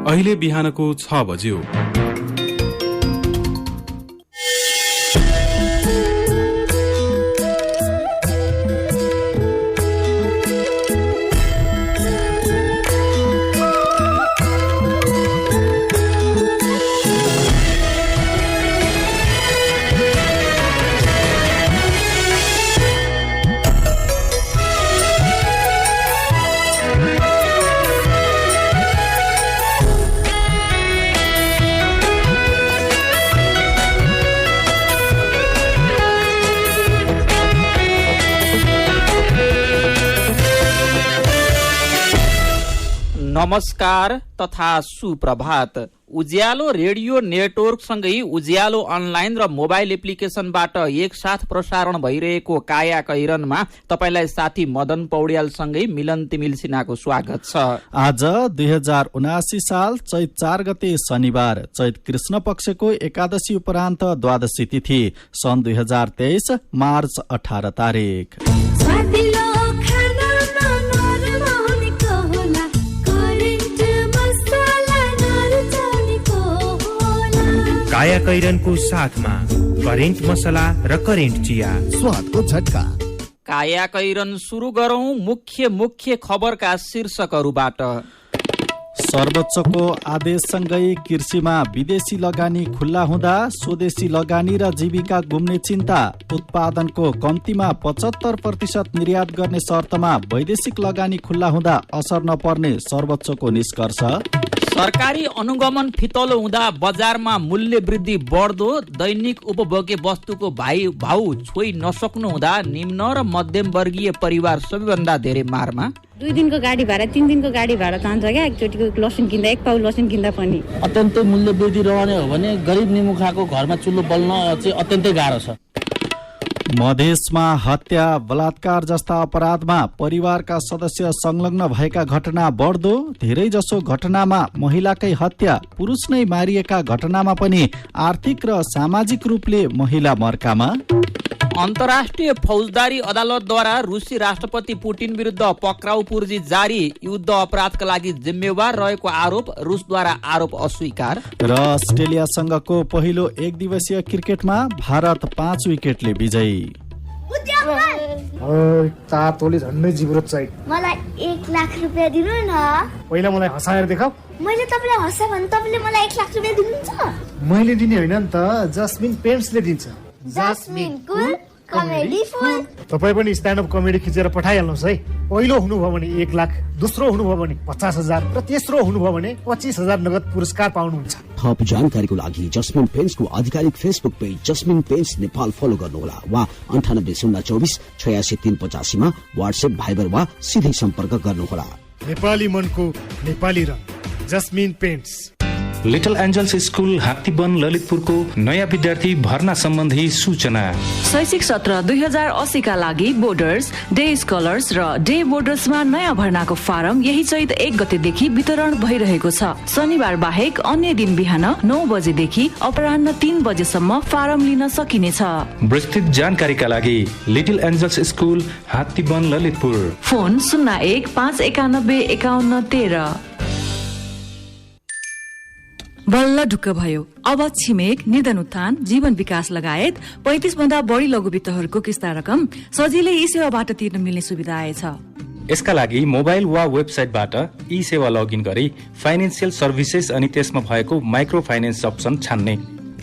अहिले बिहानको 6 बज्यो। नमस्कार तथा सुप्रभात। उज्यालो रेडियो नेटवर्क सँगै उज्यालो अनलाइन र मोबाइल एप्लिकेशनबाट एकसाथ प्रसारण भइरहेको काया कैरनमा तपाईलाई साथी मदन पौड्याल सँगै मिलन तिमिल सिन्हाको स्वागत छ। आज 2079 साल चैत 4 गते शनिबार, चैत कृष्ण पक्षको एकादशी उपरान्त द्वादशी तिथि, सन् 2023 मार्च 18 तारिक। काया कैरनको साथमा करेन्ट मसला र करेन्ट चिया, स्वादको झट्का। काया कैरन सुरु गरौं मुख्य खबरका शीर्षकहरूबाट। सर्वोच्चको आदेशसँगै कृषिमा विदेशी लगानी खुल्ला हुँदा स्वदेशी लगानी र जीविका गुम्ने चिन्ता। उत्पादनको कम्तीमा 75% निर्यात गर्ने शर्तमा वैदेशिक लगानी खुल्ला हुँदा असर नपर्ने सर्वोच्चको निष्कर्ष। सरकारी अनुगमन फितलो हुँदा बजारमा मूल्य वृद्धि बढ्दो। दैनिक उपभोग्य वस्तुको भाउ छोइ नसक्नु हुँदा निम्न र मध्यम वर्गीय परिवार सबैभन्दा धेरै मारमा। 2 दिनको गाडी भाडा 3 दिनको गाडी भाडा चाहन्छ क्या। एकचोटिको लसुन किन्दा, 1 पाउ लसुन किन्दा पनि अत्यन्तै मूल्य वृद्धि रहने हो भने गरिब निमुखाको घरमा चुल्हो बल्न चाहिँ अत्यन्तै गाह्रो छ। मधेसमा हत्या, बलात्कार जस्ता अपराधमा परिवारका सदस्य संलग्न भएका घटना बढ्दो। धेरै जसो घटनामा महिलाकै हत्या, पुरुष नै मारिएका घटनामा पनि आर्थिक र सामाजिक रूपले महिला मर्कामा। अन्तर्राष्ट्रिय फौजदारी अदालतद्वारा रुसी राष्ट्रपति पुटिन विरुद्ध पक्राउ पूर्जी जारी। युद्ध अपराधका लागि जिम्मेवार रहेको आरोप, रुसद्वारा आरोप अस्वीकार। र अस्ट्रेलियासँगको पहिलो 1 दिवसीय क्रिकेटमा भारत 5 विकेटले विजयी। तातोले झन्डै जिब्रो चाहिँ। मलाई 1 लाख रुपैयाँ दिनु न। पहिला मलाई हँसाएर देखाऊ। मैले तपाईलाई हँसा भने तपाईले मलाई 1 लाख रुपैयाँ दिनुहुन्छ? मैले दिने होइन नि त, जस्मिन पेन्ट्सले दिन्छ। जस्मिन कुल कमेडी फुल। तपाई पनि स्ट्यान्ड अप कमेडी खिचेर पठाइहाल्नुहोस् है। पहिलो हुनुभयो भने 1 लाख, दोस्रो हुनुभयो भने 50,000 र तेस्रो हुनुभयो भने 25,000 नगद पुरस्कार पाउनुहुन्छ। थप जानकारीको लागि जस्मिन पेन्ट्सको आधिकारिक फेसबुक पेज जस्मिन पेन्ट्स नेपाल फलो गर्नुहोला वा 98 024 86 385 मा व्हाट्सएप, भाइबर वा सिधै सम्पर्क गर्नुहोला। नेपाली मनको नेपाली रङ, Jasmine Paints. Little Angels School Hattiban ललितपुरको नयाँ विद्यार्थी भर्ना सम्बन्धी सूचना। शैक्षिक सत्र 2080 का लागि बोर्डर्स, डे स्कलर्स र डे बोर्डर्समा नयाँ भर्नाको फारम यही चैत 1 गतेदेखि वितरण भइरहेको छ। शनिबार बाहेक अन्य दिन बिहान 9 बजेदेखि अपराह्न 3 बजेसम्म फारम लिन सकिनेछ। विस्तृत जानकारीका लागि little Angels School Hattiban Lalitpur. Phone 01 591 51 13। बल्ल ढुक्क भयो। अब छिमेक, निर्धन उत्थान, जीवन विकास लगायत 35 भन्दा बढी लघुवित्तहरूको किस्ता रकम सजिलै ई सेवाबाट तिर्न मिल्ने सुविधा आएछ। यसका लागि मोबाइल वा वेबसाइटबाट ई सेवा लगइन गरी फाइनेन्सियल सर्भिसेस अनि त्यसमा भएको माइक्रो फाइनेन्स अप्सन छान्ने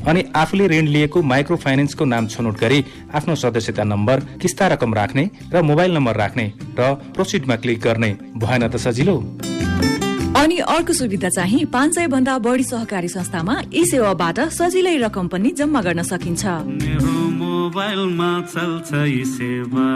अनि आफूले ऋण लिएको माइक्रो फाइनेन्सको नाम छनौट गरी आफ्नो सदस्यता नम्बर, किस्ता रकम राख्ने र मोबाइल नम्बर राख्ने र प्रोसिडमा क्लिक गर्ने। भएन त सजिलो? अनि अर्को सुविधा चाहिँ 500 भन्दा बढी सहकारी संस्थामा ई सेवाबाट सजिलै रकम पनि जम्मा गर्न सकिन्छ। मेरो मोबाइलमा चल्छ ई सेवा।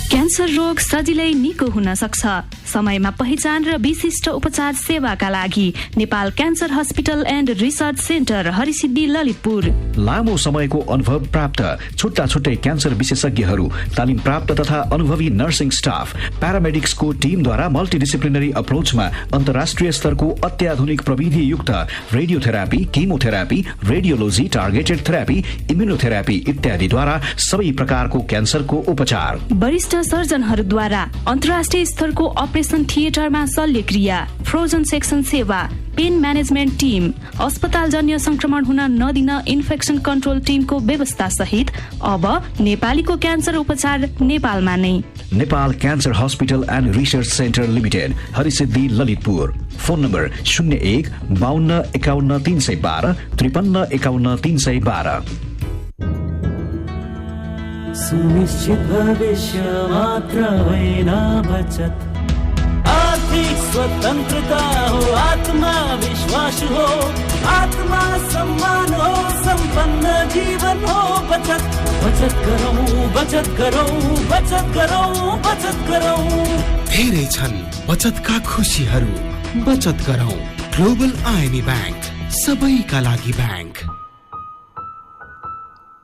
क्यान्सर रोग सजिलै निको हुन सक्छ। समयमा पहिचान र विशिष्ट उपचार सेवाका लागि Nepal cancer hospital and research centre Harisiddhi Lalitpur. लामो समयको अनुभव प्राप्त छुट्टा छुट्टै क्यान्सर विशेषज्ञहरू, तालिम प्राप्त तथा अनुभवी नर्सिङ स्टाफ, प्यारामेडिक्सको टिमद्वारा मल्टिडिसिप्लिनरी अप्रोचमा अन्तर्राष्ट्रिय स्तरको अत्याधुनिक प्रविधि युक्त radiotherapy, chemotherapy, radiology, targeted therapy, immunotherapy इत्यादिद्वारा सबै प्रकारको क्यान्सरको उपचार। वरिष्ठ सर्जनहरूद्वारा अन्तर्राष्ट्रिय स्तरको अपरेसन थिएटरमा शल्यक्रिया, फ्रोजन सेक्सन सेवा, पेन म्यानेजमेन्ट टिम, अस्पतालजन्य संक्रमण हुन नदिन इन्फेक्सन कन्ट्रोल टिमको व्यवस्था सहित अब नेपालीको क्यान्सर उपचार नेपालमा नै। Nepal cancer hospital and research centre limited, Harisiddhi, Lalitpur. Phone number 01 52 51 312 53 51 312। सुनिश्चित भविष्य मात्र होइन बचत, आर्थिक स्वतन्त्रता हो, आत्मविश्वास हो, आत्मा सम्मान हो, सम्पन्न जीवन हो। बचत बचत गरौँ, बचत गरौँ, बचत गरौँ, बचत गरौँ। धेरै छन् बचतका खुशीहरू, बचत गरौँ। ग्लोबल आइएमए ब्याङ्क, सबैका लागि ब्याङ्क।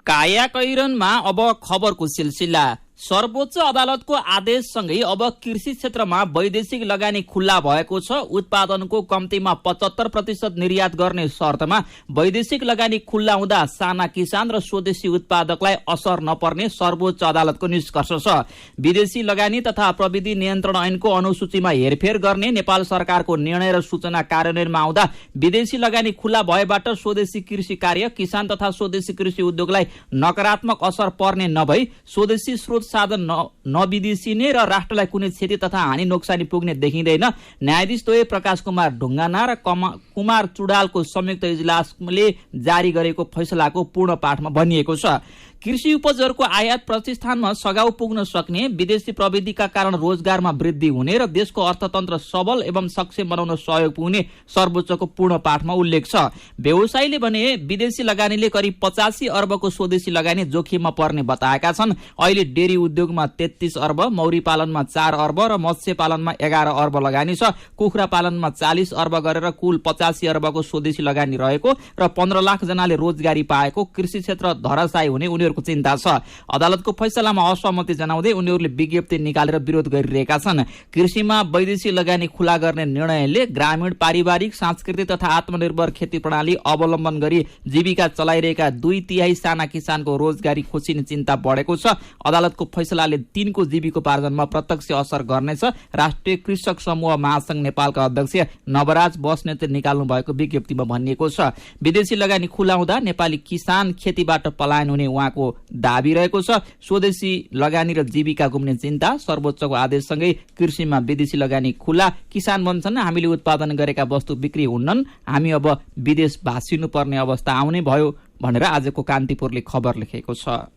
काया कैरनमा अब खबरको सिलसिला। सर्वोच्च अदालतको आदेशसँगै अब कृषि क्षेत्रमा वैदेशिक लगानी खुल्ला भएको छ। उत्पादनको कम्तीमा 75% निर्यात गर्ने शर्तमा वैदेशिक लगानी खुल्ला हुँदा साना किसान र स्वदेशी उत्पादकलाई असर नपर्ने सर्वोच्च अदालतको निष्कर्ष छ। विदेशी लगानी तथा प्रविधि नियन्त्रण ऐनको अनुसूचीमा हेरफेर गर्ने नेपाल सरकारको निर्णय र सूचना कार्यान्वयनमा आउँदा विदेशी लगानी खुल्ला भएबाट स्वदेशी कृषि कार्य, किसान तथा स्वदेशी कृषि उद्योगलाई नकारात्मक असर पर्ने नभई स्वदेशी स्रोत साधन नविदेशिने र राष्ट्रलाई कुनै क्षति तथा हानि नोक्सानी पुग्ने देखिँदैन। न्यायाधीश द्वय प्रकाश कुमार ढुङ्गाना र कुमार चुडालको संयुक्त इजलासले जारी गरेको फैसलाको पूर्ण पाठमा भनिएको छ। कृषि उपजहरूको आयात प्रतिष्ठानमा सघाउ पुग्न सक्ने, विदेशी प्रविधिका कारण रोजगारमा वृद्धि हुने र देशको अर्थतन्त्र सबल एवं सक्षम बनाउन सहयोग पुग्ने सर्वोच्चको पूर्ण पाठमा उल्लेख छ। व्यवसायीले भने विदेशी लगानीले करिब 85 अर्बको स्वदेशी लगानी जोखिममा पर्ने बताएका छन्। अहिले डेरी उद्योगमा 33 अर्ब, मौरी पालनमा 4 अर्ब र मत्स्य पालनमा 11 अर्ब लगानी छ। कुखुरा पालनमा 40 अर्ब गरेर कुल 85 अर्बको स्वदेशी लगानी रहेको र 15 लाख जनाले रोजगारी पाएको कृषि क्षेत्र धराशायी हुने उनीहरूको चिन्ता छ। अदालतको फैसलामा असहमति जनाउँदै उनीहरूले विज्ञप्ति निकालेर विरोध गरिरहेका छन्। कृषिमा वैदेशिक लगानी खुला गर्ने निर्णयले ग्रामीण, पारिवारिक, सांस्कृतिक तथा आत्मनिर्भर खेती प्रणाली अवलम्बन गरी जीविका चलाइरहेका 2/3 साना किसानको रोजगारी खोसिने चिन्ता बढेको छ। अदालतको फैसलाले तिनको जीविकोपार्जनमा प्रत्यक्ष असर गर्नेछ। राष्ट्रिय कृषक समूह महासंघ नेपालका अध्यक्ष नवराज बस्नेतले निकाल्नु भएको विज्ञप्तिमा भनिएको छ। विदेशी लगानी खुला हुँदा नेपाली किसान खेतीबाट पलायन हुने उहाँको दाबी रहेको छ। स्वदेशी लगानी र जीविका गुम्ने चिन्ता। सर्वोच्चको आदेशसँगै कृषिमा विदेशी लगानी खुला। किसान भन्छन् हामीले उत्पादन गरेका वस्तु बिक्री हुन्नन्, हामी अब विदेश भासिनु पर्ने अवस्था आउने भयो भनेर आजको कान्तिपुरले खबर लेखेको छ।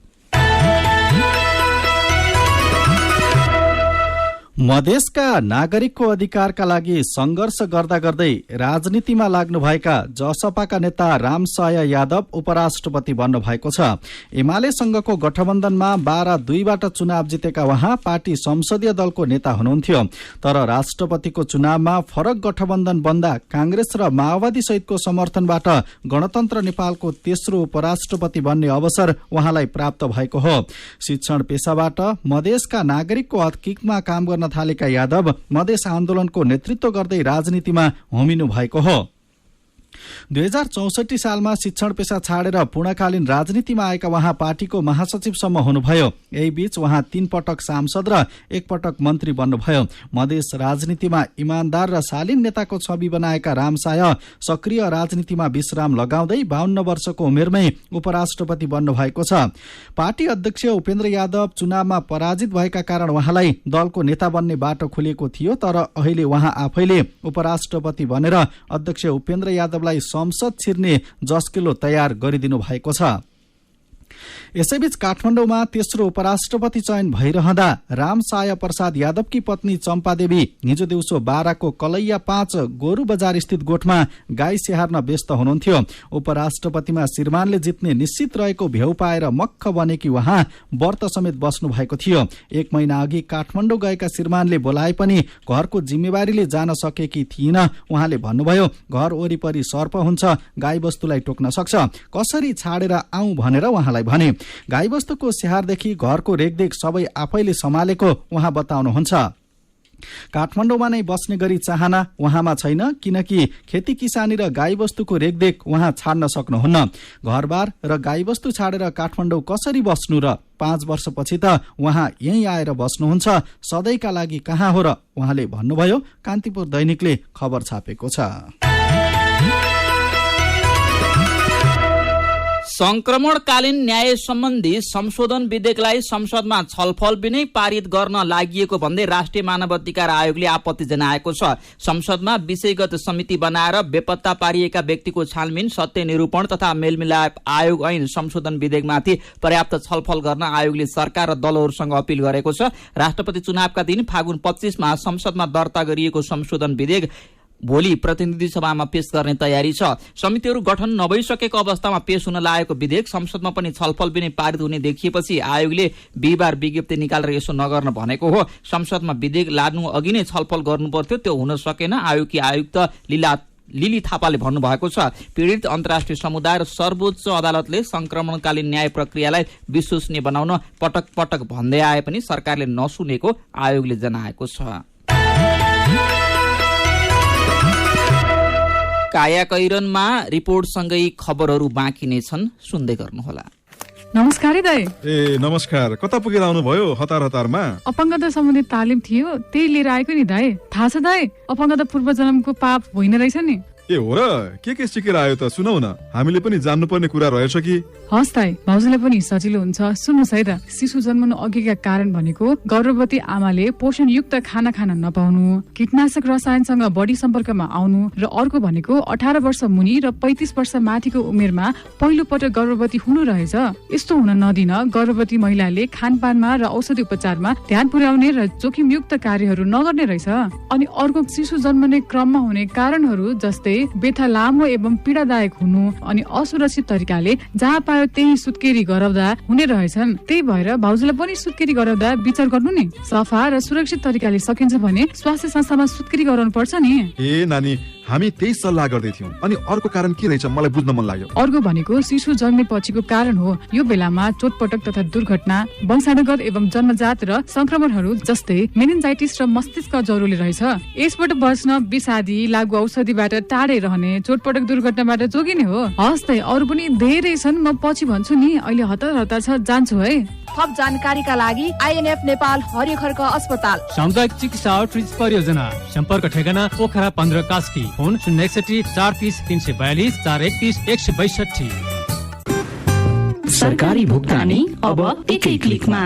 मधेसका नागरिकको अधिकारका लागि संघर्ष गर्दा गर्दै राजनीतिमा लाग्नुभएका जसपाका नेता रामसाय यादव उपराष्ट्रपति बन्नु भएको छ। एमालेसँगको गठबन्धनमा 12-2बाट चुनाव जितेका उहाँ पार्टी संसदीय दलको नेता हुनुहुन्थ्यो। तर राष्ट्रपतिको चुनावमा फरक गठबन्धन बन्दा कांग्रेस र माओवादी सहितको समर्थनबाट गणतन्त्र नेपालको तेस्रो उपराष्ट्रपति बन्ने अवसर उहाँलाई प्राप्त भएको हो। शिक्षण पेशाबाट मधेसका नागरिकको हकहितमा काम गर्न थालेका यादव मधेस आन्दोलनको नेतृत्व गर्दै राजनीतिमा होमिनु भएको हो। 2064 सालमा शिक्षण पेशा छाडेर पूर्णकालीन राजनीतिमा आएका उहाँ पार्टीको महासचिवसम्म हुनुभयो। यही बीच उहाँ 3 पटक सांसद र 1 पटक मन्त्री बन्नुभयो। मधेस राजनीतिमा इमानदार र शालीन नेताको छवि बनाएका रामसाय सक्रिय राजनीतिमा विश्राम लगाउँदै 52 वर्षको उमेरमै उपराष्ट्रपति बन्नुभएको छ। पार्टी अध्यक्ष उपेन्द्र यादव चुनावमा पराजित भएका कारण उहाँलाई दलको नेता बन्ने बाटो खुलेको थियो। तर अहिले उहाँ आफैले उपराष्ट्रपति बनेर अध्यक्ष उपेन्द्र यादवलाई संसद छिर्ने जस्किलो तयार गरिदिनु भएको छ। यसैबीच काठमाडौँमा तेस्रो उपराष्ट्रपति चयन भइरहँदा रामसाय प्रसाद यादवकी पत्नी चम्पादेवी हिजो दिउँसो बाराको कलैया 5 गोरु बजार स्थित गोठमा गाई स्याहार्न व्यस्त हुनुहुन्थ्यो। उपराष्ट्रपतिमा श्रीमानले जित्ने निश्चित रहेको भेउ पाएर मक्ख बनेकी उहाँ व्रत समेत बस्नु भएको थियो। 1 महिना अघि काठमाडौँ गएका श्रीमानले बोलाए पनि घरको जिम्मेवारीले जान सकेकी थिइन। उहाँले भन्नुभयो, घर वरिपरि सर्प हुन्छ, गाई वस्तुलाई टोक्न सक्छ, कसरी छाडेर आउँ भनेर उहाँलाई भने। गाईवस्तुको स्याहारदेखि घरको रेखदेख सबै आफैले सम्हालेको उहाँ बताउनुहुन्छ। काठमाडौँमा नै बस्ने गरी चाहना उहाँमा छैन, किनकि खेती किसानी र गाईबस्तुको रेखदेख उहाँ छाड्न सक्नुहुन्न। घरबार र गाईबस्तु छाडेर काठमाडौँ कसरी बस्नु र 5 वर्षपछि त उहाँ यहीँ आएर बस्नुहुन्छ, सधैँका लागि कहाँ हो र उहाँले भन्नुभयो। कान्तिपुर दैनिकले खबर छापेको छ। संक्रमणकालीन न्याय सम्बन्धी संशोधन विधेयकलाई संसदमा छलफल बिनै पारित गर्न लागि भन्दै राष्ट्रिय मानवाधिकार आयोगले आपत्ति जनाएको छ। संसदमा विषयगत समिति बनाएर बेपत्ता पारिएका व्यक्तिको छानबिन, सत्य निरूपण तथा मेलमिलाप आयोग ऐन संशोधन विधेयकमाथि पर्याप्त छलफल गर्न आयोगले सरकार र दलहरूसँग अपील गरेको छ। राष्ट्रपति चुनावका दिन फागुन 25 मा संसदमा दर्ता गरिएको संशोधन विधेयक भोलि प्रतिनिधि सभामा पेश गर्ने तयारी छ। समितिहरू गठन नभइसकेको अवस्थामा पेश हुन लागेको विधेयक संसदमा पनि छलफल बिनै पारित हुने देखिएपछि आयोगले बिहिबार विज्ञप्ति निकालेर यसो नगर्न भनेको हो। संसदमा विधेयक लाड्नु अघि नै छलफल गर्नुपर्थ्यो, त्यो हुन सकेन। आयोगकी आयुक्त लिली थापाले भन्नुभएको छ। पीडित अन्तर्राष्ट्रिय समुदाय र सर्वोच्च अदालतले संक्रमणकालीन न्याय प्रक्रियालाई विश्वसनीय बनाउन पटक पटक भन्दै आए पनि सरकारले नसुनेको आयोगले जनाएको छ। कायाकैरनमा रिपोर्टसँगै खबरहरू बाँकी नै छन्, सुन्दै गर्नुहोला। नमस्कार दाइ। नमस्कार। कता पुगेर आउनुभयो हतारमा? अपङ्गता सम्बन्धी तालिम थियो, त्यही लिएर आएको नि दाइ। थाहा छ दाइ, अपङ्गता पूर्व जन्मको पाप होइन रहेछ नि। हो र? के सिकेर आयो त? सुनाउ न, हामीले पनि जान्नुपर्ने कुरा रहेछ कि? हस् दाइ, भाउजूलाई पनि सजिलो हुन्छ। सुन्नुहोस् है त, शिशु जन्मनु अघिका कारण भनेको गर्भवती आमाले पोषणयुक्त खाना खान नपाउनु, कीटनाशक रसायनसँग बढी सम्पर्कमा आउनु, र अर्को भनेको 18 वर्ष मुनि र 35 वर्ष माथिको उमेरमा पहिलो पटक गर्भवती हुनु रहेछ। यस्तो हुन नदिन गर्भवती महिलाले खानपानमा र औषधि उपचारमा ध्यान पुर्याउने र जोखिमयुक्त कार्यहरू नगर्ने रहेछ। अनि अर्को, शिशु जन्मने क्रममा हुने कारणहरू जस्तै व्यथा लामो एवं पीडादायक हुनु, अनि असुरक्षित तरिकाले जहाँ पायो त्यही सुत्केरी गराउँदा हुने रहेछन्। त्यही भएर भाउजूलाई पनि सुत्केरी गराउँदा विचार गर्नु नि। सफा र सुरक्षित तरिकाले सकिन्छ भने स्वास्थ्य संस्थामा सुत्केरी गराउनु पर्छ नि। नानी, हामी त्यही सल्लाह गर्दै थियौं। अनि अर्को कारण के रहेछ मलाई बुझ्न मन लाग्यो। अर्को भनेको शिशु जन्मे पछिको कारण हो। यो बेलामा चोटपटक तथा दुर्घटना, वंशानुगत एवं जन्मजात र संक्रमणहरू जस्तै मेनिन्जाइटिस र मस्तिष्क जरुरी रहेछ। यसबाट बच्न विषादी लागु औषधिबाट टाढै रहने, चोटपटक दुर्घटनाबाट जोगिने हो। हस्तै अरू पनि धेरै छन्, म पछि भन्छु नि। अहिले हतार छ, जान्छु है। थप जानकारीका लागि आइएनएफ नेपाल हरिखर्क अस्पताल सामुदायिक चिकित्सा आउटरिच परियोजना, सम्पर्क ठेगाना पोखरा 15 कास्की, फोन 061 430 342 431 162। सरकारी भुक्तानी अब एकै क्लिकमा।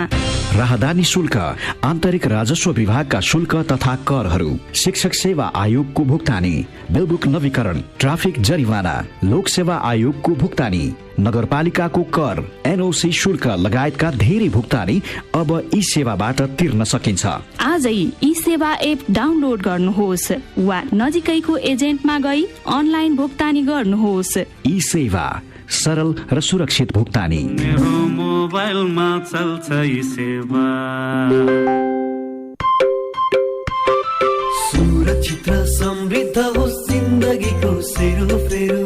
राहदानी शुल्क, आन्तरिक राजस्व विभागका शुल्क तथा करहरू, शिक्षक सेवा आयोगको भुक्तानी, बिलबुक नवीकरण, ट्राफिक जरिवाना, लोक सेवा आयोगको भुक्तानी, नगरपालिकाको कर, एनओसी शुल्क लगायतका धेरै भुक्तानी अब ई सेवाबाट तिर्न सकिन्छ। आजै ई सेवा एप डाउनलोड गर्नुहोस् वा नजिकैको एजेन्टमा गई अनलाइन भुक्तानी गर्नुहोस्। ई सेवा, सरल र सुरक्षित भुक्तानी। मेरो मोबाइलमा चल्छ ई सेवा। सुरक्षित र समृद्ध होस् जिन्दगीको सेरोफेरो।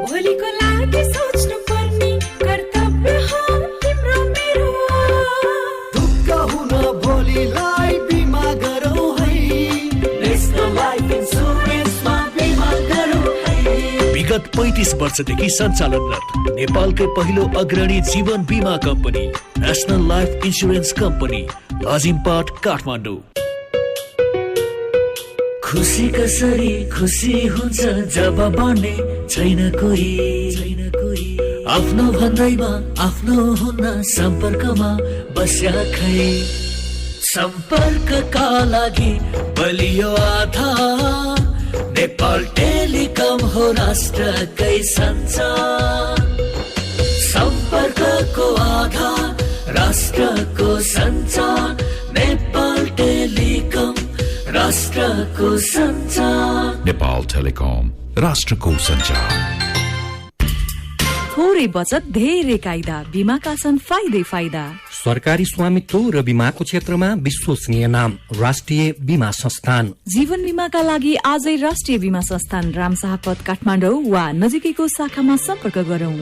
भोलिको लागि सोच्नु पर्ने कर्तव्य हो तिम्रो मेरो। ढुक्क हुन भोलिलाई बिमा गरौँ है, नेसनल लाइफ इन्स्योरेन्समा बिमा गरौँ है। विगत 35 वर्षदेखि सञ्चालनरत नेपालकै पहिलो अग्रणी जीवन बिमा company National Life Insurance Company, Lazimpat, Kathmandu. खुसी कसरी खुसी हुन्छ जब बन्ने छैन कोही। आफ्नो भन्दैमा आफ्नो हुन सम्पर्कमा बस्या खै। सम्पर्कका लागि बलियो आधार नेपाल टेलिकम हो राष्ट्रकै सञ्चार। सम्पर्कको आधार राष्ट्रको सञ्चार, नेपाल टेलिकम राष्ट्रको सञ्चार। नेपाल टेलिकम राष्ट्रको सञ्चार। थोरै बचत धेरै कायदा, बीमाका छन् फाइदा। सरकारी स्वामित्व र बीमाको क्षेत्रमा विश्वसनीय नाम राष्ट्रिय बीमा संस्थान। जीवन बीमाका लागि आजै राष्ट्रिय बीमा संस्थान रामशाहपथ काठमाडौँ वा नजिकैको शाखामा सम्पर्क गरौँ।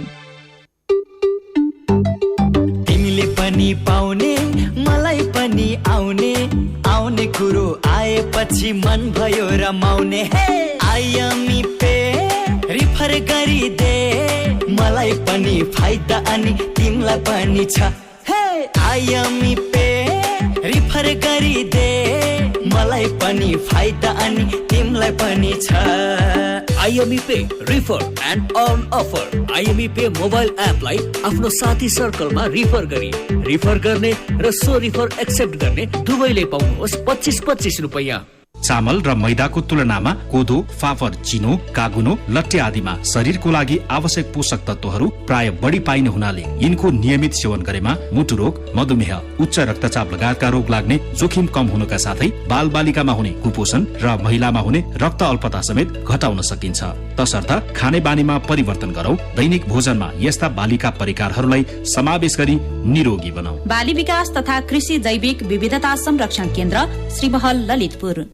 तिमीले पनि पाउने मलाई पनि आउने भन्ने कुरो आएपछि मन भयो रमाउने आइएमई पे रिफर गरिदे मलाई पनि फाइदा अनि तिमीलाई पनि छ आइएमई पे रिफर गरिदे मलाई पनि फाइदा अनि तिमीलाई पनि छ IME Pay refer and earn offer. IME Pay mobile एपलाई आफ्नो साथी सर्कलमा रिफर गर्ने र सो रिफर एक्सेप्ट गर्ने दुवैले पाउनुहोस् 25-25 रुपैयाँ। चामल र मैदाको तुलनामा कोदो, फाफर, चिनो, कागुनो, लट्टे आदिमा शरीरको लागि आवश्यक पोषक तत्वहरू प्राय बढी पाइने हुनाले यिनको नियमित सेवन गरेमा मुटु रोग, मधुमेह, उच्च रक्तचाप लगायतका रोग लाग्ने जोखिम कम हुनका साथै बाल बालिकामा हुने कुपोषण र महिलामा हुने रक्त अल्पता समेत घटाउन सकिन्छ। तसर्थ खाने बानीमा परिवर्तन गरौं, दैनिक भोजनमा यस्ता बालिका परिकारहरूलाई समावेश गरी निरोगी बनाऊ। बाली विकास तथा कृषि जैविक विविधता संरक्षण केन्द्र श्रीमहल ललितपुर।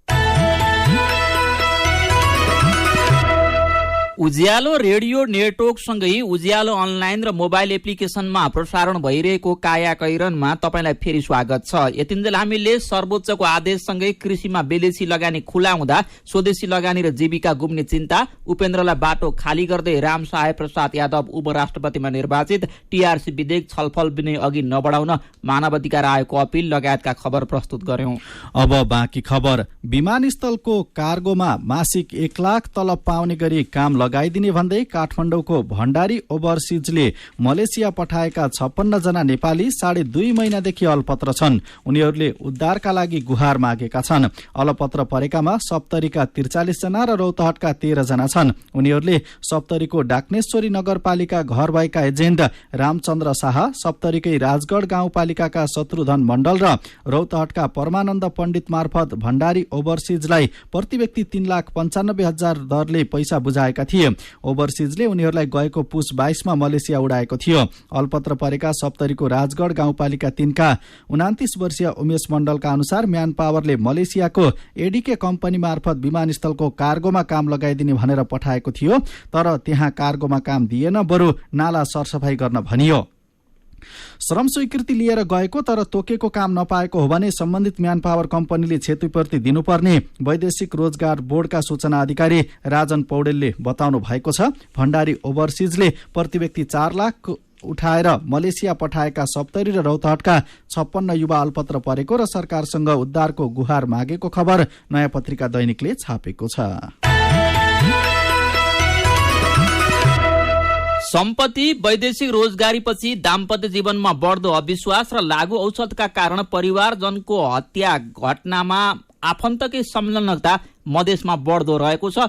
उज्यालो रेडियो नेटवर्क सँगै उज्यालो अनलाइन र मोबाइल एप्लिकेशनमा प्रसारण भइरहेको काया कैरनमा तपाईलाई फेरि स्वागत छ। यतिन्जेल हामीले सर्वोच्चको आदेशसँगै कृषिमा विदेशी लगानी खुला हुँदा स्वदेशी लगानी र जीविका गुम्ने चिन्ता, उपेन्द्रलाई बाटो खाली गर्दै राम सहाय प्रसाद यादव उपराष्ट्रपतिमा निर्वाचित, टीआरसी विधेयक छलफल बिने अघि नबढाउन मानवाधिकार आयोगको अपील लगायतका खबर प्रस्तुत गर्यौं। अब बाँकी खबर। विमानस्थलको कार्गोमा मासिक 1 लाख तलब पाउने गरी काम लगाइदिने भन्दै काठमाडौँको भण्डारी ओभरसिजले मलेसिया पठाएका 56 जना नेपाली 2.5 महिनादेखि अलपत्र छन्। उनीहरूले उद्धारका लागि गुहार मागेका छन्। अलपत्र परेकामा सप्तरीका 43 जना र रौतहटका 13 जना छन्। उनीहरूले सप्तरीको डाक्नेश्वरी नगरपालिका घर भएका एजेन्ट रामचन्द्र शाह, सप्तरीकै राजगढ गाउँपालिकाका शत्रुधन मण्डल र रौतहटका परमानन्द पण्डित मार्फत भण्डारी ओभरसिजलाई प्रति व्यक्ति 3,95,000 दरले पैसा बुझाएका थिए। ओभरसिजले उनीहरूलाई गएको पुस 22 मा मलेसिया उडाएको थियो। अल्पत्र परेका सप्तरीको राजगढ गाउँपालिका 3 का 29 वर्षीय उमेश मण्डलका अनुसार म्यान पावरले मलेसियाको एडीके कम्पनी मार्फत विमानस्थलको कार्गोमा काम लगाइदिने भनेर पठाएको थियो, तर त्यहाँ कार्गोमा काम दिएन, बरु नाला सरसफाई गर्न भनियो। श्रम स्वीकृति लिएर गएको तर तोकेको काम नपाएको हो भने सम्बन्धित म्यान पावर कम्पनीले क्षतिपूर्ति दिनुपर्ने वैदेशिक रोजगार बोर्डका सूचना अधिकारी राजन पौडेलले बताउनु भएको छ। भण्डारी ओभरसिजले प्रति व्यक्ति 4 लाख उठाएर मलेसिया पठाएका सप्तरी र रौतहटका 56 युवा अल्पत्र परेको र सरकारसँग उद्धारको गुहार मागेको खबर नयाँ पत्रिका दैनिकले छापेको छ। सम्पत्ति, वैदेशिक रोजगारीपछि दाम्पत्य जीवनमा बढ्दो अविश्वास र लागू औषधका कारण परिवारजनको हत्या घटनामा आफन्तकै संलग्नता मधेसमा बढ्दो रहेको छ।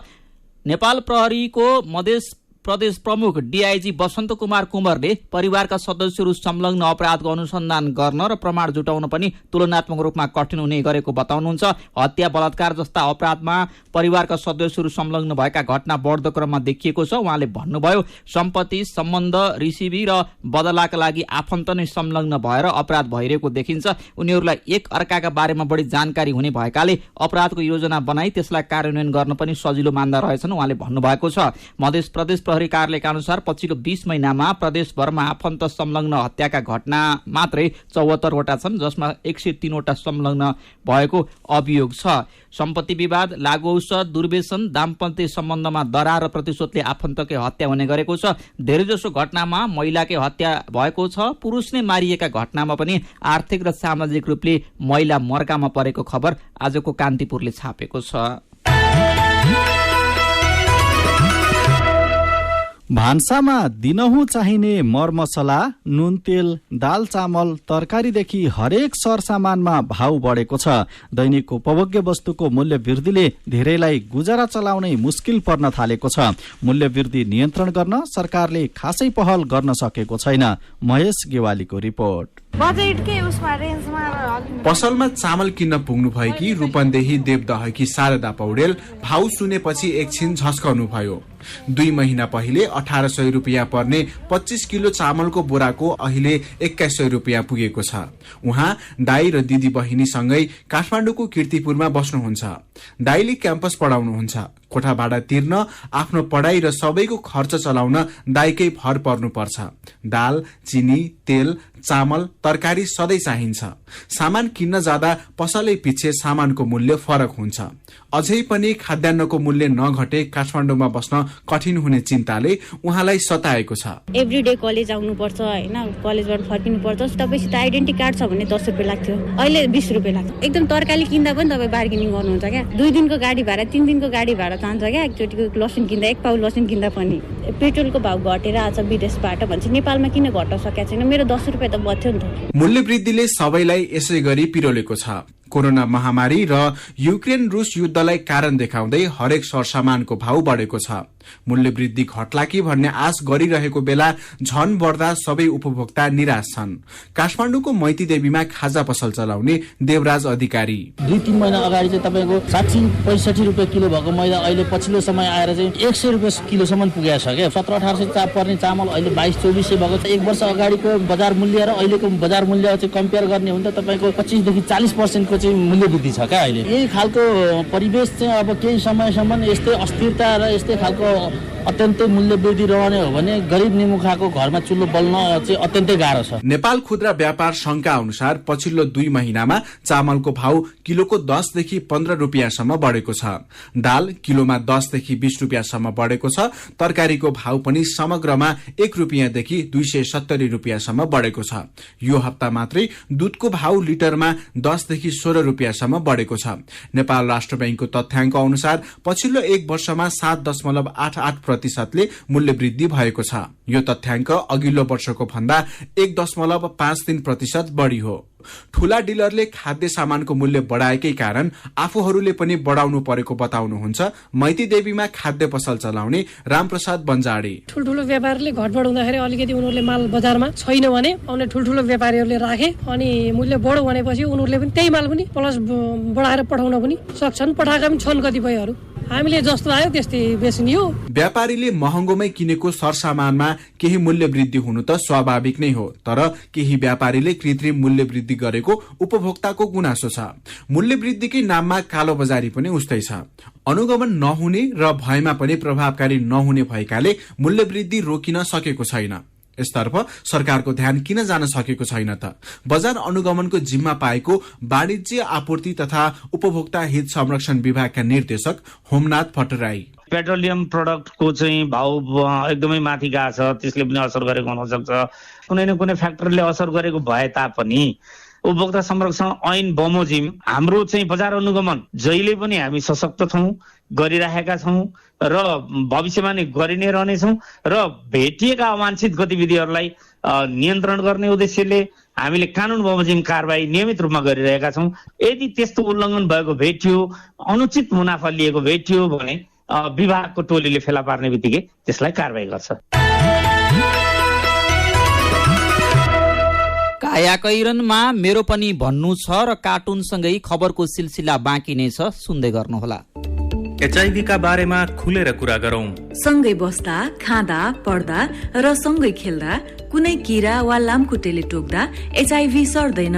नेपाल प्रहरीको मधेस प्रदेश प्रमुख डीआईजी वसन्त कुमार कुँवरले परिवारका सदस्यहरू संलग्न अपराधको अनुसन्धान गर्न र प्रमाण जुटाउन पनि तुलनात्मक रूपमा कठिन हुने गरेको बताउनुहुन्छ। हत्या, बलात्कार जस्ता अपराधमा परिवारका सदस्यहरू संलग्न भएका घटना बढ्दो क्रममा देखिएको छ। उहाँले भन्नुभयो, सम्पत्ति, सम्बन्ध, रिसिभी र बदलाका लागि आफन्त नै संलग्न भएर अपराध भइरहेको देखिन्छ। उनीहरूलाई एक अर्काका बारेमा बढी जानकारी हुने भएकाले अपराधको योजना बनाई त्यसलाई कार्यान्वयन गर्न पनि सजिलो मान्दा रहेछन् उहाँले भन्नुभएको छ। मधेस प्रदेश प्रहरी कार्यालयका अनुसार पछिल्लो 20 महिनामा प्रदेशभरमा आफन्त संलग्न हत्याका घटना मात्रै 74 वटा छन्, जसमा 103 वटा संलग्न भएको अभियोग छ। सम्पत्ति विवाद, लागू औषध, दुर्व्यसन, दाम्पत्य सम्बन्धमा दरार र प्रतिशोधले आफन्तकै हत्या हुने गरेको छ। धेरैजसो घटनामा महिलाकै हत्या भएको छ। पुरुष नै मारिएका घटनामा पनि आर्थिक र सामाजिक रूपले महिला मर्कामा परेको खबर आजको कान्तिपुरले छापेको छ। भान्सामा दिनहुँ चाहिने मरमसला, नुन, तेल, दाल, चामल, तरकारीदेखि हरेक सरसामानमा भाउ बढेको छ। दैनिक उपभोग्य वस्तुको मूल्य वृद्धिले धेरैलाई गुजारा चलाउनै मुस्किल पर्न थालेको छ। मूल्य वृद्धि नियन्त्रण गर्न सरकारले खासै पहल गर्न सकेको छैन। महेश गेवालीको रिपोर्ट। बजेटकै उसमा रेन्जमा पसलमा चामल किन्न पुग्नु भएकी रूपन्देही देवदहकी शारदा पौडेल भाउ सुनेपछि एकछिन झस्कनु भयो। 2 महिना पहिले 1800 रुपियाँ पर्ने 25 किलो चामलको बोराको अहिले 2100 रुपियाँ पुगेको छ। उहाँ दाई र दिदी बहिनीसँगै काठमाडौँको कीर्तिपुरमा बस्नुहुन्छ। दाईले क्याम्पस पढाउनुहुन्छ, कोठा भाडा तिर्न, आफ्नो पढाइ र सबैको खर्च चलाउन दाइकै भर पर्नुपर्छ। दाल, चिनी, तेल, चामल, तरकारी सधैँ चाहिन्छ। सामान किन्न जाँदा पसलै पछि सामानको मूल्य फरक हुन्छ। अझै पनि खाद्यान्नको मूल्य नघटे काठमाडौँमा बस्न कठिन हुने चिन्ताले उहाँलाई सताएको छ। एभ्रीडे कलेज आउनुपर्छ हैन, कलेजबाट फर्किनुपर्छ। तपाईसित आइडेन्टिटी कार्ड छ भने 10 रुपैयाँ लाग्थ्यो, अहिले 20 रुपैयाँ लाग्छ। एकदम तरकारी किन्दा पनि तपाईँ बार्गेनिङ गर्नुहुन्छ क्या। 2 दिनको गाडी भाडा 3 दिनको गाडी भाडा चाहन्छ क्या। एकचोटिको लसुन किन्दा 1 पाउ लसुन किन्दा पनि पेट्रोलको भाउ घटेर आछ विदेशबाट भन्छ। नेपालमा किन घट्न सकेको छैन? मेरो 10 रुपैयाँ त बच्यो नि त। मूल्य वृद्धिले सबैलाई यसै गरी पिरोलेको छ। कोरोना महामारी र युक्रेन रुस युद्धलाई कारण देखाउँदै हरेक सरसामानको भाउ बढेको छ। मूल्य वृद्धि घट्ला कि भन्ने आश गरिरहेको बेला झन बढ्दा सबै उपभोक्ता निराश छन्। काठमाडौँको मैती देवीमा खाजा पसल चलाउने देवराज अधिकारी 2-3 महिना अगाडि चाहिँ तपाईको 60-65 रुपैयाँ किलो भएको मैदा अहिले पछिल्लो समय आएर चाहिँ 100 रुपैयाँ किलोसम्म पुगेको छ क्या। 1700-1800 चाप पर्ने चामल अहिले 2200-2400 भएको छ। 1 वर्ष अगाडिको बजार मूल्य र अहिलेको बजार मूल्य चाहिँ कम्पेयर गर्ने हो भने त तपाईको 25 देखि 40% को चाहिँ मूल्य वृद्धि छ क्या। अहिले यही खालको परिवेश चाहिँ अब केही समयसम्म यस्तै अस्थिरता र यस्तै खालको अत्यन्तै मूल्य वृद्धि रहने हो भने गरिब निमुखाको घरमा चुल्हो बल्न चाहिँ अत्यन्तै गाह्रो छ। नेपाल खुद्रा व्यापार संघका अनुसार पछिल्लो 2 महिनामा चामलको भाउ किलोको 10 देखि 15 रुपैयाँसम्म बढेको छ। दाल किलोमा 10 देखि 20 रुपैयाँसम्म बढेको छ। तरकारीको भाउ पनि समग्रमा 1 रुपैयाँदेखि 270 रुपैयाँसम्म बढेको छ। यो हप्ता मात्रै दूधको भाउ लिटरमा 10 देखि 16 रुपैयाँसम्म बढेको छ। नेपाल राष्ट्र बैंकको तथ्याङ्क अनुसार पछिल्लो 1 वर्षमा 7.88% मूल्य वृद्धि भएको छ। यो तथ्याङ्क अघिल्लो वर्षको भन्दा 1.53% बढी हो। ठूला डिलरले खाद्य सामानको मूल्य बढाएकै कारण आफूहरूले पनि बढाउनु परेको बताउनुहुन्छ मैती देवीमा खाद्य पसल चलाउने रामप्रसाद बन्जाडे। ठुल्ठुलो व्यापारीले घटबढ हुँदाखेरि अलिकति उनीहरूले माल बजारमा छैन भने आउने ठुल्ठुलो व्यापारीहरूले राखे अनि मूल्य बढ्यो भनेपछि उनीहरूले पनि त्यही माल पनि प्लस बढाएर पठाउन पनि सक्छन्। पठाएका पनि छन् कतिपयहरू। हामीले जस्तो आयो त्यस्तै बेच्ने हो। व्यापारीले महँगोमै किनेको सरसामानमा केही मूल्य वृद्धि हुनु त स्वाभाविक नै हो, तर केही व्यापारीले कृत्रिम मूल्य वृद्धि गरेको उपभोक्ताको गुनासो छ। मूल्य वृद्धिकै नाममा कालोबजारी पनि उस्तै छ। अनुगमन नहुने र भएमा पनि प्रभावकारी नहुने भएकाले मूल्य वृद्धि रोकिन सकेको छैन। यसतर्फ सरकारको ध्यान किन जान सकेको छैन त? बजार अनुगमनको जिम्मा पाएको वाणिज्य आपूर्ति तथा उपभोक्ता हित संरक्षण विभागका निर्देशक होमनाथ भट्टराई पेट्रोलियम प्रोडक्टको चाहिँ भाउ एकदमै माथि गएको छ, त्यसले पनि असर गरेको हुन सक्छ। कुनै न कुनै फ्याक्टरले असर गरेको भए तापनि उपभोक्ता संरक्षण ऐन बमोजिम हाम्रो चाहिँ बजार अनुगमन जहिले पनि हामी सशक्त छौं, गरिरहेका छौं र भविष्यमा नै गरि नै रहनेछौं र भेटिएका अवांछित गतिविधिहरूलाई नियन्त्रण गर्ने उद्देश्यले हामीले कानून बमोजिम कारबाही नियमित रूपमा गरिरहेका छौं। यदि त्यस्तो उल्लङ्घन भएको भेटियो, अनुचित मुनाफा लिएको भेटियो भने विभागको टोलीले फेला पार्ने बित्तिकै त्यसलाई कारबाही गर्छ। कायाकैरनमा मेरो पनि भन्नु छ र कार्टुनसँगै खबरको सिलसिला बाँकी नै छ, सुन्दै गर्नुहोला। एचआईभी का बारेमा खुलेर कुरा गरौं। सँगै बस्दा, खाँदा, पढ्दा र सँगै खेल्दा कुनै किरा वा लामखुट्टेले टोक्दा एचआईभी सर्दैन।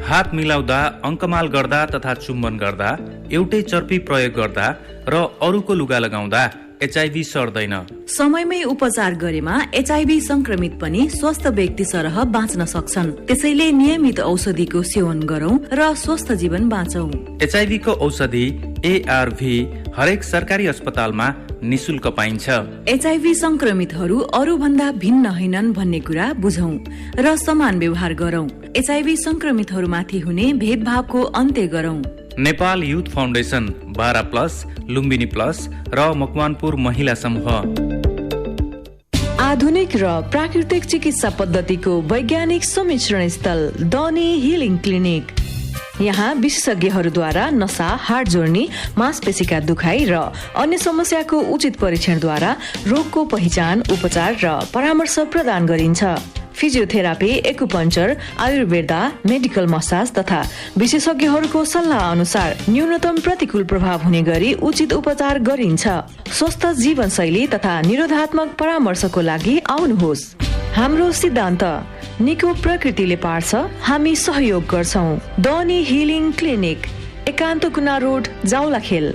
हात मिलाउँदा, अङ्कमाल गर्दा तथा चुम्बन गर्दा, एउटै चर्पी प्रयोग गर्दा र अरूको लुगा लगाउँदा एचआईभी सर्दैन। समयमै उपचार गरेमा एचआईभी संक्रमित पनि स्वस्थ व्यक्ति सरह बाँच्न सक्छन्। त्यसैले नियमित औषधिको सेवन गरौं र स्वस्थ जीवन बाँचौं। एचआईभी को औषधि एआरभी हरेक सरकारी अस्पतालमा निशुल्क पाइन्छ। एचआईभी संक्रमितहरू अरू भन्दा भिन्न होइनन् भन्ने कुरा बुझौं र समान व्यवहार गरौं। एचआईभी संक्रमितहरूमाथि हुने भेदभावको अन्त्य गरौं। Nepal youth foundation, 12+ Lumbini plus र मकवानपुर महिला समूह। आधुनिक र प्राकृतिक चिकित्सा पद्धतिको वैज्ञानिक सम्मिश्रण स्थल डनी हिलिङ क्लिनिक। यहाँ विशेषज्ञहरूद्वारा नसा, हाड जोड्नी, मांसपेशीका दुखाइ र अन्य समस्याको उचित परीक्षणद्वारा रोगको पहिचान, उपचार र परामर्श प्रदान गरिन्छ। Physiotherapy, acupuncture, Ayurveda, medical massage तथा विशेषज्ञहरूको सल्लाह अनुसार न्यूनतम प्रतिकूल प्रभाव हुने गरी उचित उपचार गरिन्छ। स्वस्थ जीवनशैली तथा निरोधात्मक परामर्शको लागि आउनुहोस्। हाम्रो सिद्धान्त निको प्रकृतिले पार्छ, हामी सहयोग गर्छौं। डनी हिलिङ क्लिनिक, एकान्त कुना road, Jawalakhel.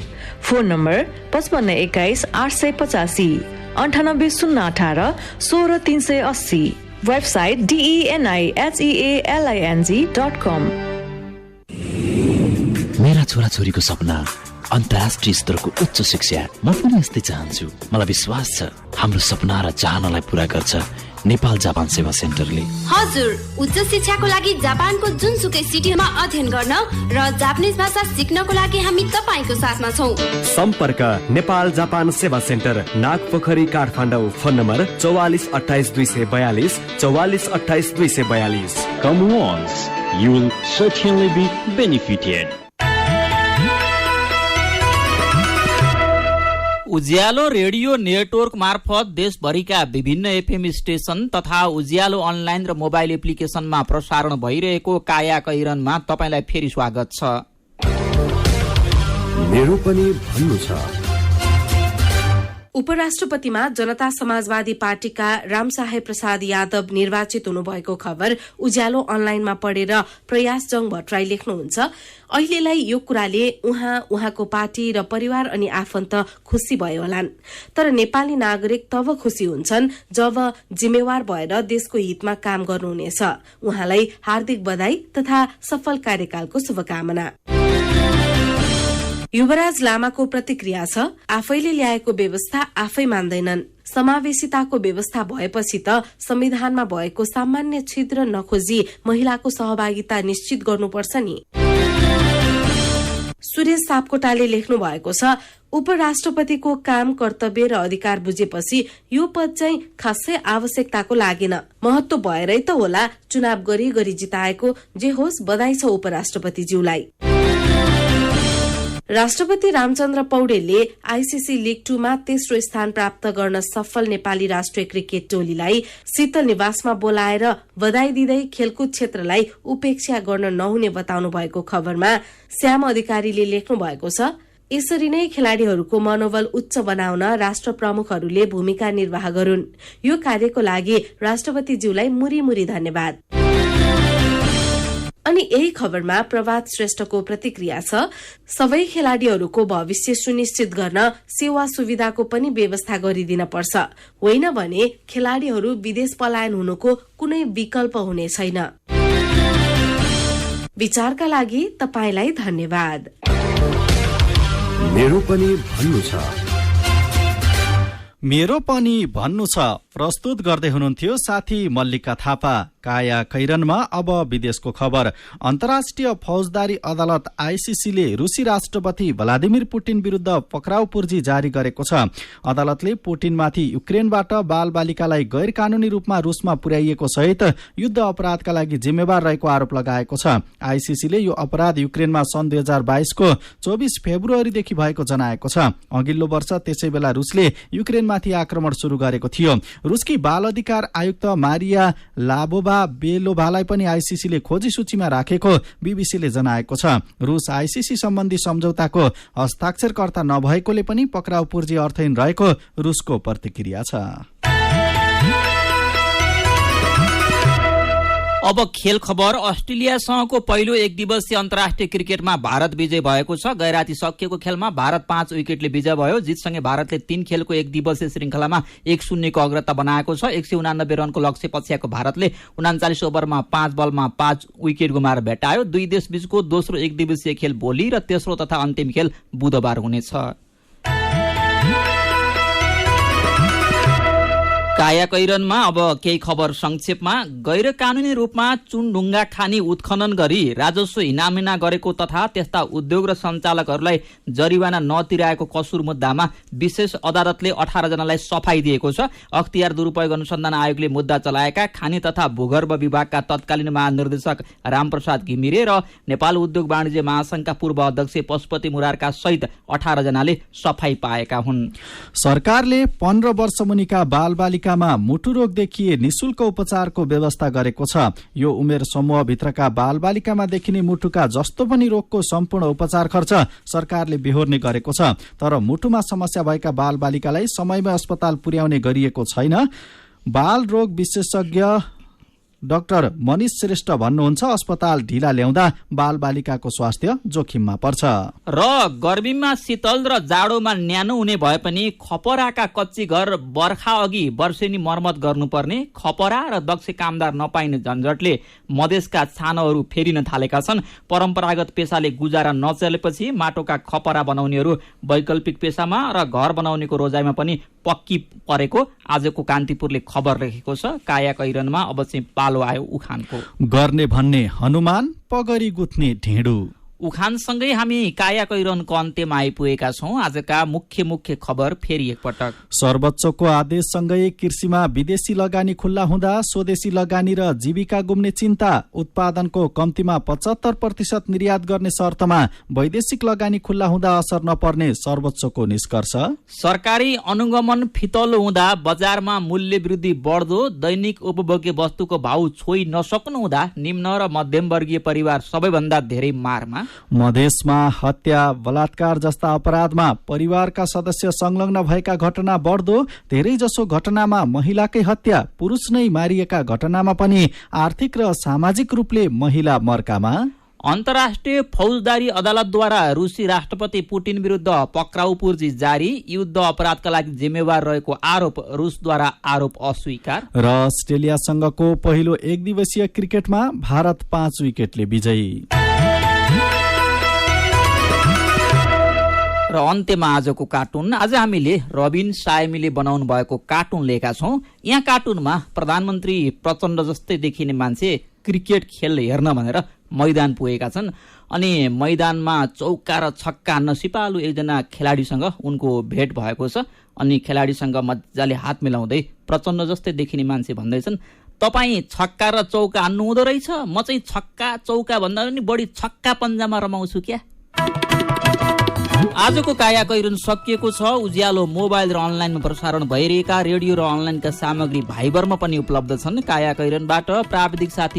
Phone number 5521 885, 98 018 16380, website DENIHEALING.com। मेरा छोराछोरीको सपना अन्तर्राष्ट्रिय स्तरको उच्च शिक्षा। म पनि यस्तै चाहन्छु। मलाई विश्वास छ हाम्रो सपना र चाहनालाई पूरा गर्छ नेपाल जापान सेवा सेन्टरले। हजुर, उच्च शिक्षाको लागि जापानको जुनसुकै सिटीमा अध्ययन गर्न र जापानिज भाषा सिक्नको लागि हामी तपाईको साथमा छौं। सम्पर्क नेपाल जापान सेवा centre, Nagpokhari, Kathmandu. Phone number 44 28 242, 44 28 242। Come once, you will certainly be benefited. Ujyaalo Radio Network मार्फत देशभरिका विभिन्न एफएम स्टेशन तथा उज्यालो अनलाइन र मोबाइल एप्लिकेशनमा प्रसारण भइरहेको काया कैरनमा तपाईलाई फेरि स्वागत छ। मेरो पनि भन्नु छ। उपराष्ट्रपतिमा जनता समाजवादी पार्टीका रामसाहेब प्रसाद यादव निर्वाचित हुनुभएको खबर उज्यालो अनलाइनमा पढेर प्रयास जङ भट्टराई लेख्नुहुन्छ, अहिलेलाई यो कुराले उहाँको पार्टी र परिवार अनि आफन्त खुसी भयो होलान्, तर नेपाली नागरिक तब खुसी हुन्छन् जब जिम्मेवार भएर देशको हितमा काम गर्नुहुनेछ। उहाँलाई हार्दिक बधाई तथा सफल कार्यकालको शुभकामना। युवराज लामाको प्रतिक्रिया छ, आफैले ल्याएको व्यवस्था आफै मान्दैनन्। समावेशिताको व्यवस्था भएपछि त संविधानमा भएको सामान्य छिद्र नखोजी महिलाको सहभागिता निश्चित गर्नुपर्छ नि। सुरेश सापकोटाले लेख्नु भएको छ, उपराष्ट्रपतिको काम, कर्तव्य र अधिकार बुझेपछि यो पद चाहिँ खासै आवश्यकताको लागेन। महत्व भएरै त होला चुनाव गरी जिताएको। जे होस्, बधाई छ उपराष्ट्रपतिज्यूलाई। राष्ट्रपति रामचन्द्र पौडेलले आईसीसी लीग 2 मा तेस्रो स्थान प्राप्त गर्न सफल नेपाली राष्ट्रिय क्रिकेट टोलीलाई शीतल निवासमा बोलाएर बधाई दिँदै खेलकुद क्षेत्रलाई उपेक्षा गर्न नहुने बताउनु भएको खबरमा श्याम अधिकारीले लेख्नु भएको छ, यसरी नै खेलाड़ीहरूको मनोबल उच्च बनाउन राष्ट्र प्रमुखहरूले भूमिका निर्वाह गरून्। यो कार्यको लागि राष्ट्रपतिज्यूलाई मुरी धन्यवाद। अनि यही खबरमा प्रभात श्रेष्ठको प्रतिक्रिया छ, सबै खेलाड़ीहरूको भविष्य सुनिश्चित गर्न सेवा सुविधाको पनि व्यवस्था गरिदिन पर्छ, होइन भने खेलाड़ीहरू विदेश पलायन हुनुको कुनै विकल्प हुने छैन। विचारका लागि तपाईलाई धन्यवाद। मेरो पनि भन्नु छ। मेरो पनि भन्नु छ प्रस्तुत गर्दै हुनुहुन्थ्यो साथी मल्लिका थापा। काया कैरनमा अब विदेशको खबर। अन्तर्राष्ट्रिय फौजदारी अदालत आईसीसीले रुसी राष्ट्रपति भ्लादिमिर पुटिन विरुद्ध पक्राउ पूर्जी जारी गरेको छ। अदालतले पुटिनमाथि युक्रेनबाट बाल बालिकालाई गैर कानूनी रूपमा रुसमा पुर्याइएको सहित युद्ध अपराधका लागि जिम्मेवार रहेको आरोप लगाएको छ। आईसीसीले यो अपराध युक्रेनमा सन् 2022 को 24 फेब्रुअरीदेखि भएको जनाएको छ। अघिल्लो वर्ष त्यसै बेला रुसले युक्रेनमाथि आक्रमण शुरू गरेको थियो। रुसकी बाल अधिकार आयुक्त मारिया लाबोभा बेलोभालाई पनि आईसीसीले खोजी सूचीमा राखेको बीबीसीले जनाएको छ। रुस आईसीसी सम्बन्धी सम्झौताको हस्ताक्षरकर्ता नभएकोले पनि पक्राउ पूर्जी अर्थहीन रहेको रुसको प्रतिक्रिया छ। अब खेल खबर। अस्ट्रेलियासँगको पहिलो एक दिवसीय अन्तर्राष्ट्रिय क्रिकेटमा भारत विजय भएको छ। गैराती सकिएको खेलमा भारत 5 विकेटले विजय भयो। जितसँगै भारतले 3 खेलको एक दिवसीय श्रृंखलामा 1-0 को अग्रता बनाएको छ। 189 रनको लक्ष्य पछ्याएको भारतले 39 ओभरमा 5 बलमा 5 विकेट गुमाएर भेटायो। दुई देशबीचको दोस्रो एक दिवसीय खेल भोलि र तेस्रो तथा अन्तिम खेल बुधबार हुनेछ। काया कैरनमा अब केही खबर संक्षेपमा। गैर कानूनी रूपमा चुनढुङ्गा खानी उत्खनन गरी राजस्व हिनामिना गरेको तथा त्यस्ता उद्योग र सञ्चालकहरूलाई जरिवाना नतिराएको कसुर मुद्दामा विशेष अदालतले 18 जनालाई सफाई दिएको छ। अख्तियार दुरूपयोग अनुसन्धान आयोगले मुद्दा चलाएका खानी तथा भूगर्भ विभागका तत्कालीन महानिर्देशक रामप्रसाद घिमिरे र नेपाल उद्योग वाणिज्य महासंघका पूर्व अध्यक्ष पशुपति मुरारका सहित 18 जनाले सफाई पाएका हुन्। सरकारले 15 वर्ष मुनिका बालबालिका मुटु रोग देखिए निशुल्क उपचारको व्यवस्था गरेको छ। यो उमेर समूहभित्रका बालबालिकामा देखिने मुटुका जस्तो पनि रोगको सम्पूर्ण उपचार खर्च सरकारले बेहोर्ने गरेको छ। तर मुटुमा समस्या भएका बालबालिकालाई समयमा अस्पताल पुर्याउने गरिएको छैन। बाल रोग विशेषज्ञ डाक्टर मनिष श्रेष्ठ भन्नुहुन्छ अस्पताल ढिला ल्याउँदा बालबालिकाको स्वास्थ्य जोखिममा पर्छ। र गर्मीमा शीतल र जाडोमा न्यानो हुने भए पनि खपराका कच्ची घर बर्खा अघि वर्षेनी मर्मत गर्नुपर्ने खपरा र दक्ष कामदार नपाइने झन्झटले मधेसका छानोहरू फेरिन थालेका छन्। परम्परागत पेसाले गुजारा नचलेपछि माटोका खपरा बनाउनेहरू वैकल्पिक पेसामा र घर बनाउनेको रोजाइमा पनि पक्की परेको आजको कान्तिपुरले खबर लेखेको छ। काया कैरनमा अब चाहिँ पालो आयो उखानको। गर्ने भन्ने हनुमान पगरी गुत्ने ढेँडु। उखानसँगै हामी काया कैरनको अन्त्यमा आइपुगेका छौं। आजका मुख्य खबर फेरि एकपटक। सर्वोच्चको आदेशसँगै कृषिमा विदेशी लगानी खुल्ला हुँदा स्वदेशी लगानी र जीविका गुम्ने चिन्ता। उत्पादनको कम्तीमा 75% निर्यात गर्ने शर्तमा वैदेशिक लगानी खुल्ला हुँदा असर नपर्ने सर्वोच्चको निष्कर्ष। सरकारी अनुगमन फितलो हुँदा बजारमा मूल्य वृद्धि बढ्दो। दैनिक उपभोग्य वस्तुको भाउ छोइ नसक्नु हुँदा निम्न र मध्यम वर्गीय परिवार सबैभन्दा धेरै मारमा। मधेसमा हत्या बलात्कार जस्ता अपराधमा परिवारका सदस्य संलग्न भएका घटना बढ्दो। धेरैजसो घटनामा महिलाकै हत्या, पुरुष नै मारिएका घटनामा पनि आर्थिक र सामाजिक रूपले महिला मर्कामा। अन्तर्राष्ट्रिय फौजदारी अदालतद्वारा रुसी राष्ट्रपति पुटिन विरुद्ध पक्राउ पूर्जी जारी। युद्ध अपराधका लागि जिम्मेवार रहेको आरोप रुसद्वारा आरोप अस्वीकार। र अस्ट्रेलियासँगको पहिलो एकदिवसीय क्रिकेटमा भारत 5 विकेटले विजयी। र अन्त्यमा आजको कार्टुन। आज हामीले रबिन सायमीले बनाउनु भएको कार्टुन लिएका छौं। यहाँ कार्टुनमा प्रधानमन्त्री प्रचण्ड जस्तै देखिने मान्छे क्रिकेट खेल हेर्न भनेर मैदान पुगेका छन्। अनि मैदानमा चौका र छक्का हान्न सिपालु एकजना खेलाडीसँग उनको भेट भएको छ। अनि खेलाडीसँग मजाले हात मिलाउँदै प्रचण्ड जस्तै देखिने मान्छे भन्दैछन्, तपाईँ छक्का र चौका हान्नु हुँदो रहेछ, म चाहिँ छक्का चौका भन्दा पनि बढी छक्का पन्जामा रमाउँछु क्या। आजको काया कैरन सकिएको छ। उज्यालो मोबाइल र अनलाइनमा प्रसारण भइरहेका रेडियो र अनलाइनका सामग्री भाइबरमा पनि उपलब्ध छन्। काया कैरनबाट प्राविधिक साथी